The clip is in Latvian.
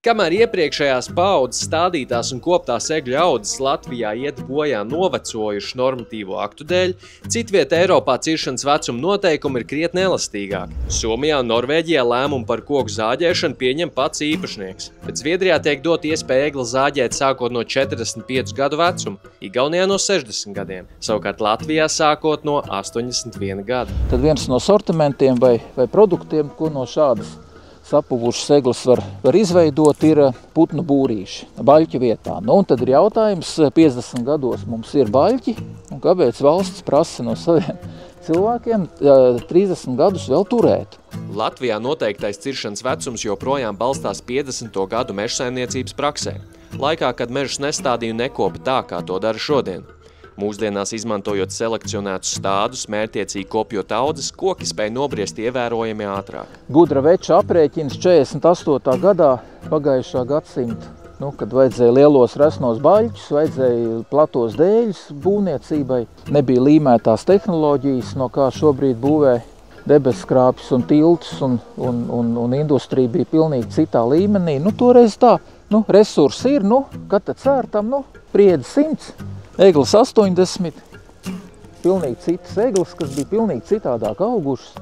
Kamēr iepriekšējās paaudzes stādītās un koptās egļu audzes Latvijā iet bojā novecojušu normatīvo aktu dēļ, citvieta Eiropā ciršanas vecuma noteikumi ir krietni elastīgāki. Somijā un Norvēģijā lēmumu par koku zāģēšanu pieņem pats īpašnieks, bet Zviedrijā tiek dot iespēja egli zāģēt sākot no 45 gadu vecuma, Igaunijā no 60 gadiem, savukārt Latvijā sākot no 81 gadu. Tad viens no sortimentiem vai produktiem, ko no šādas sapuvušas egles var izveidot, ir putnu būrīši baļķu vietā. Nu, un tad ir jautājums, 50 gados mums ir baļķi, un kāpēc valsts prasa no saviem cilvēkiem 30 gadus vēl turēt? Latvijā noteiktais ciršanas vecums joprojām balstās 50. gadu mežsaimniecības praksē, laikā, kad mežus nestādīja un nekopa tā, kā to dara šodien. Mūsdienās izmantojot selekcionētus stādus, mērķiecīgi kopjot audzes, koki spēja nobriest ievērojami ātrāk. Gudra veča aprēķins 48. gadā pagājušā gadsimta, kad vajadzēja lielos resnos baļķus, vajadzēja platos dēļus būvniecībai, nebija līmētās tehnoloģijas, no kā šobrīd būvē debesskrāpjus un tiltus, un industrija bija pilnīgi citā līmenī. Toreiz tā, resursi ir, kad tad cērtam, priedi 100. Eglis 80, pilnīgi citas eglis, kas bija pilnīgi citādāk augušas.